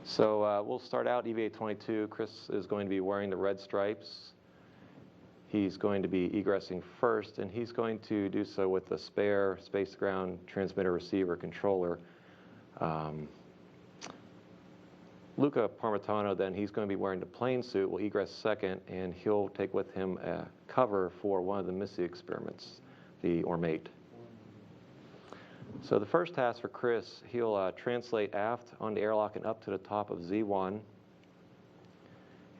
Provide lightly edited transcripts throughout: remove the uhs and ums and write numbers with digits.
So we'll start out EVA 22. Chris is going to be wearing the red stripes. He's going to be egressing first, and he's going to do so with a spare space-to-ground transmitter receiver controller. Luca Parmitano, then, he's going to be wearing the plane suit, will egress second, and he'll take with him a cover for one of the MISSI experiments, the ORMATE. So the first task for Chris, he'll translate aft on the airlock and up to the top of Z1,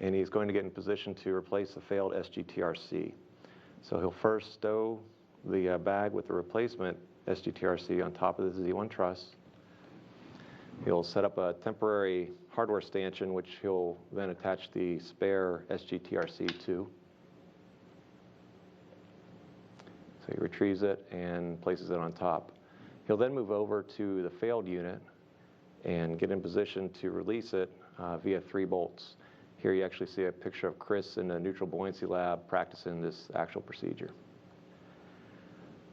and he's going to get in position to replace the failed SGTRC. So he'll first stow the bag with the replacement SGTRC on top of the Z1 truss. He'll set up a temporary hardware stanchion, which he'll then attach the spare SGTRC to. So he retrieves it and places it on top. He'll then move over to the failed unit and get in position to release it via 3 bolts. Here you actually see a picture of Chris in the neutral buoyancy lab practicing this actual procedure.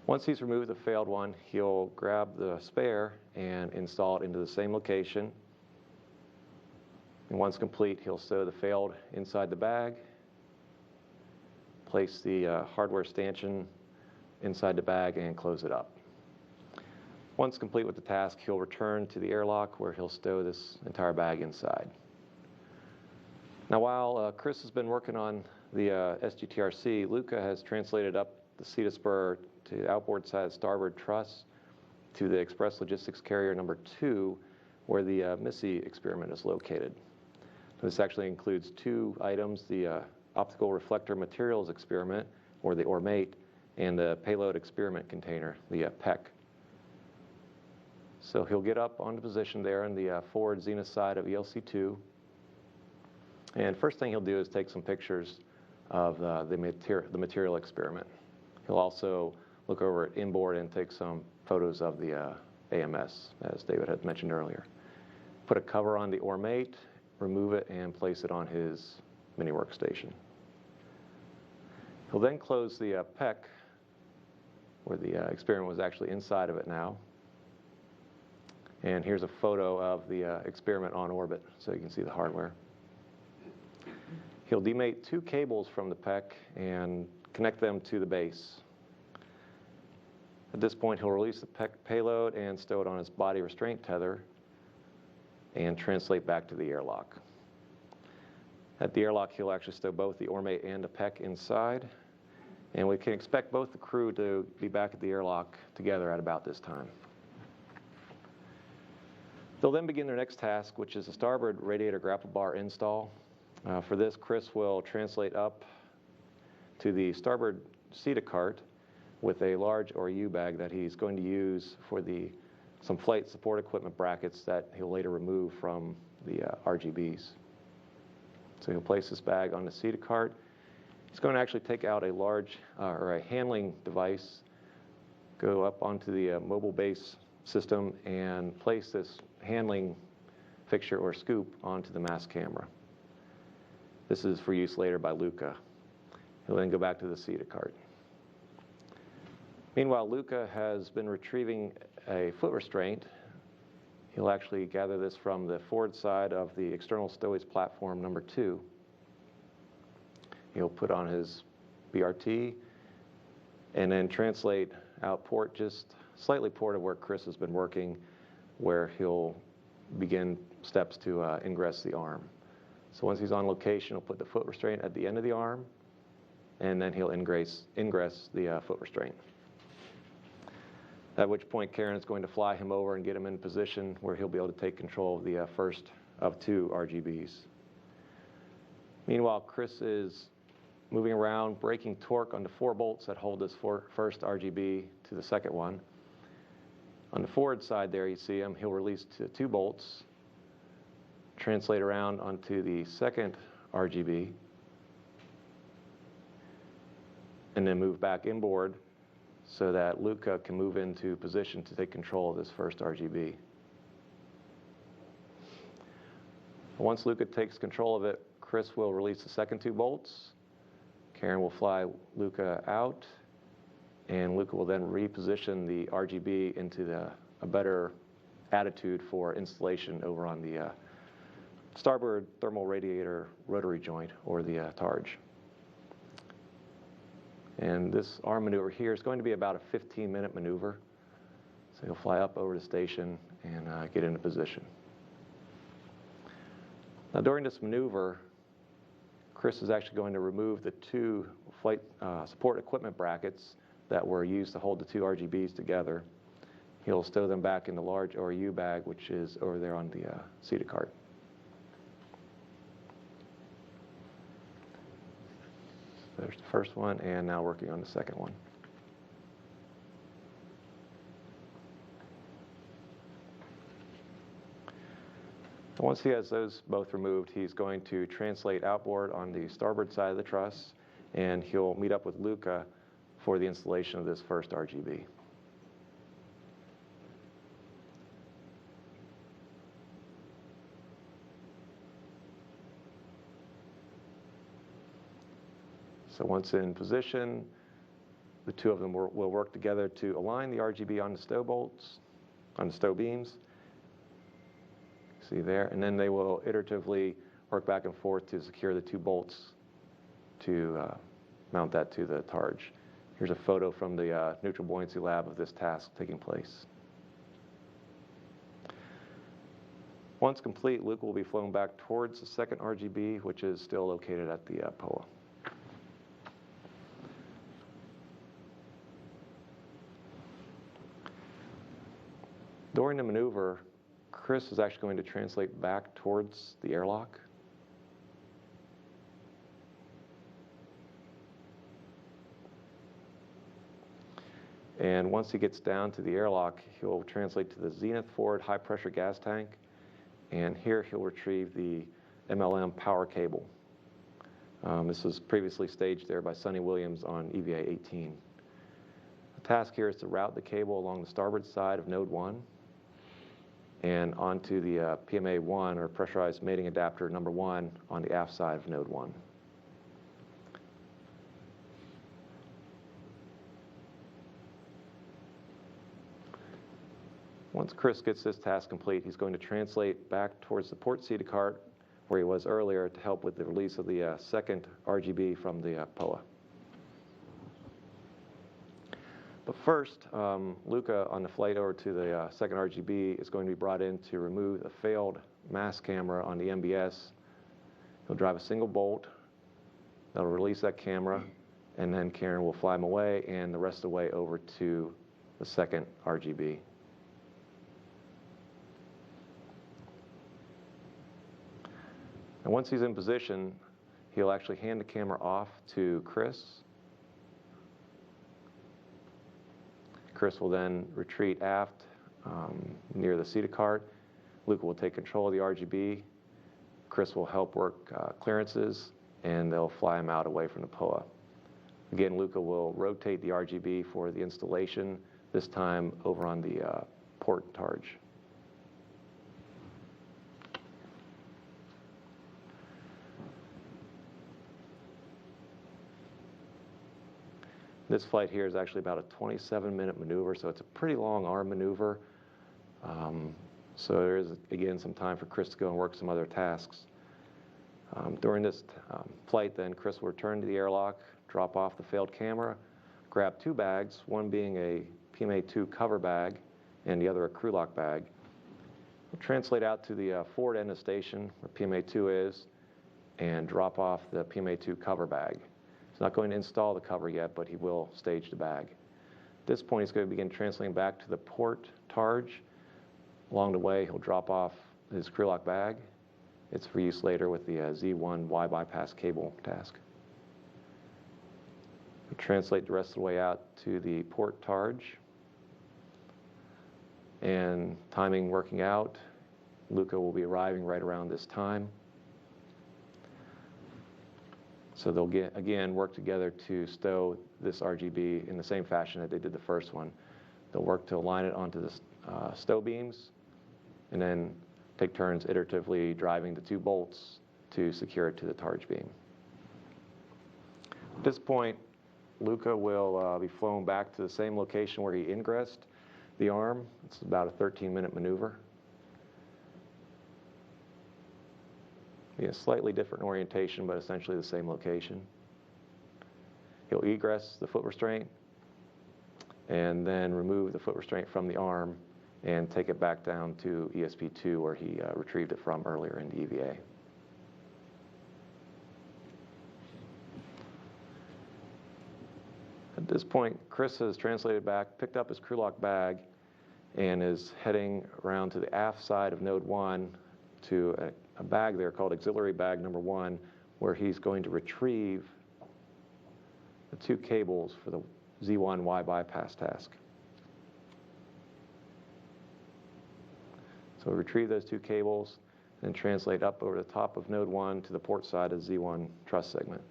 Once he's removed the failed one, he'll grab the spare and install it into the same location. And once complete, he'll stow the failed inside the bag, place the hardware stanchion inside the bag, and close it up. Once complete with the task, he'll return to the airlock where he'll stow this entire bag inside. Now, while Chris has been working on the SGTRC, Luca has translated up the CETA spur to the outboard side starboard truss to the Express Logistics Carrier number 2, where the MISSI experiment is located. This actually includes 2 items, the Optical Reflector Materials Experiment, or the ORMATE, and the Payload Experiment Container, the PEC. So he'll get up onto position there on the forward zenith side of ELC2. And first thing he'll do is take some pictures of the material experiment. He'll also look over at inboard and take some photos of the AMS, as David had mentioned earlier. Put a cover on the ORMATE, remove it, and place it on his mini workstation. He'll then close the PEC, where the experiment was actually inside of it now. And here's a photo of the experiment on orbit, so you can see the hardware. He'll demate 2 cables from the PEC and connect them to the base. At this point, he'll release the PEC payload and stow it on his body restraint tether and translate back to the airlock. At the airlock, he'll actually stow both the ORMATE and the PEC inside, and we can expect both the crew to be back at the airlock together at about this time. They'll then begin their next task, which is a starboard radiator grapple bar install. For this, Chris will translate up to the starboard CETA cart with a large ORU bag that he's going to use for some flight support equipment brackets that he'll later remove from the RGBs. So he'll place this bag on the CETA cart. He's going to actually take out a large or a handling device, go up onto the mobile base system, and place this handling fixture or scoop onto the mast camera. This is for use later by Luca. He'll then go back to the CETA cart. Meanwhile, Luca has been retrieving a foot restraint. He'll actually gather this from the forward side of the external stowage platform number 2. He'll put on his BRT and then translate out port, just slightly port of where Chris has been working, where he'll begin steps to ingress the arm. So once he's on location, he'll put the foot restraint at the end of the arm, and then he'll ingress the foot restraint. At which point, Karen is going to fly him over and get him in position where he'll be able to take control of the first of 2 RGBs. Meanwhile, Chris is moving around, breaking torque on the 4 bolts that hold this first RGB to the second one. On the forward side there, you see him, he'll release 2 bolts, translate around onto the second RGB, and then move back inboard so that Luca can move into position to take control of this first RGB. Once Luca takes control of it, Chris will release the second 2 bolts. Karen will fly Luca out, and Luca will then reposition the RGB into a better attitude for installation over on the starboard thermal radiator rotary joint, or the targe. And this arm maneuver here is going to be about a 15-minute maneuver. So he'll fly up over the station and get into position. Now during this maneuver, Chris is actually going to remove the two flight support equipment brackets that were used to hold the two RGBs together. He'll stow them back in the large ORU bag, which is over there on the SETA cart. There's the first one, and now working on the second one. Once he has those both removed, he's going to translate outboard on the starboard side of the truss, and he'll meet up with Luca for the installation of this first RGB. So once in position, the two of them will work together to align the RGB on the stow bolts, on the stow beams. See there, and then they will iteratively work back and forth to secure the two bolts to mount that to the targe. Here's a photo from the neutral buoyancy lab of this task taking place. Once complete, Luca will be flown back towards the second RGB, which is still located at the POA. During the maneuver, Chris is actually going to translate back towards the airlock. And once he gets down to the airlock, he'll translate to the zenith forward high pressure gas tank. And here he'll retrieve the MLM power cable. This was previously staged there by Sonny Williams on EVA 18. The task here is to route the cable along the starboard side of node 1 and onto the PMA-1, or pressurized mating adapter number 1, on the aft side of node 1. Once Chris gets this task complete, he's going to translate back towards the port SETA cart where he was earlier to help with the release of the second RGB from the POA. But first, Luca, on the flight over to the second RGB, is going to be brought in to remove a failed mass camera on the MBS. He'll drive a single bolt. That'll release that camera, and then Karen will fly him away and the rest of the way over to the second RGB. And once he's in position, he'll actually hand the camera off to Chris. Chris will then retreat aft near the SETA cart. Luca will take control of the RGB. Chris will help work clearances, and they'll fly him out away from the POA. Again, Luca will rotate the RGB for the installation, this time over on the port targe. This flight here is actually about a 27-minute maneuver, so it's a pretty long arm maneuver. So there is, again, some time for Chris to go and work some other tasks. During this flight, then, Chris will return to the airlock, drop off the failed camera, grab two bags, one being a PMA-2 cover bag and the other a crew lock bag. We'll translate out to the forward end of the station where PMA-2 is and drop off the PMA-2 cover bag. He's not going to install the cover yet, but he will stage the bag. At this point, he's going to begin translating back to the port targe. Along the way, he'll drop off his crew lock bag. It's for use later with the Z1 Y bypass cable task. We'll translate the rest of the way out to the port targe. And timing working out, Luca will be arriving right around this time. So they'll again work together to stow this RGB in the same fashion that they did the first one. They'll work to align it onto the stow beams and then take turns iteratively driving the two bolts to secure it to the targe beam. At this point, Luca will be flown back to the same location where he ingressed the arm. It's about a 13-minute maneuver. be a slightly different orientation, but essentially the same location. He'll egress the foot restraint and then remove the foot restraint from the arm and take it back down to ESP2 where he retrieved it from earlier in the EVA. At this point, Chris has translated back, picked up his crew lock bag, and is heading around to the aft side of Node 1 to a bag there called auxiliary bag number 1, where he's going to retrieve the 2 cables for the Z1 Y bypass task. So we retrieve those 2 cables and translate up over the top of Node 1 to the port side of Z1 truss segment.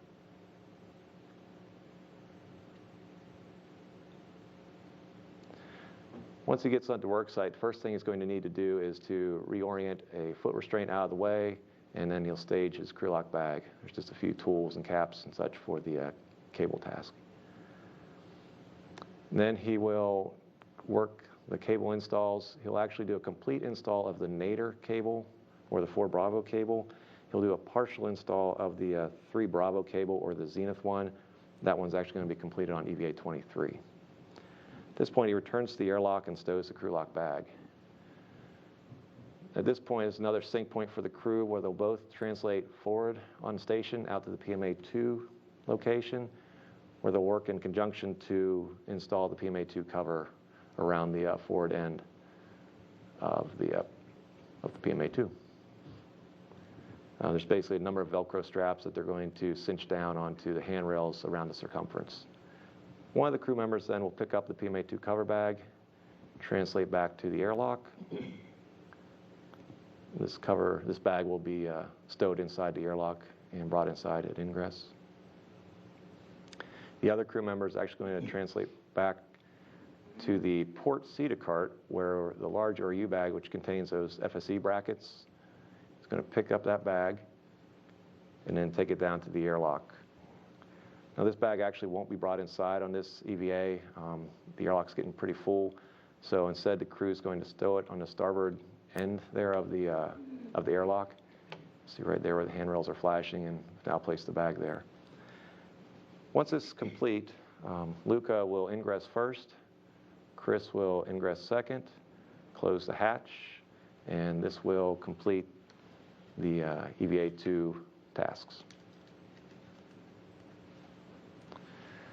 Once he gets onto work site, first thing he's going to need to do is to reorient a foot restraint out of the way, and then he'll stage his crew lock bag. There's just a few tools and caps and such for the cable task. And then he will work the cable installs. He'll actually do a complete install of the Nader cable or the 4 Bravo cable. He'll do a partial install of the 3 Bravo cable or the Zenith one. That one's actually going to be completed on EVA 23. At this point, he returns to the airlock and stows the crew lock bag. At this point is another sync point for the crew where they'll both translate forward on station out to the PMA2 location, where they'll work in conjunction to install the PMA2 cover around the forward end of the PMA2. There's basically a number of Velcro straps that they're going to cinch down onto the handrails around the circumference. One of the crew members then will pick up the PMA2 cover bag, translate back to the airlock. This bag will be stowed inside the airlock and brought inside at ingress. The other crew member is actually going to translate back to the port CETA cart where the large RU bag, which contains those FSE brackets, is going to pick up that bag and then take it down to the airlock. Now this bag actually won't be brought inside on this EVA. The airlock's getting pretty full, so instead the crew is going to stow it on the starboard end there of the airlock. See right there where the handrails are flashing, and now place the bag there. Once it's complete, Luca will ingress first, Chris will ingress second, close the hatch, and this will complete the EVA 2 tasks.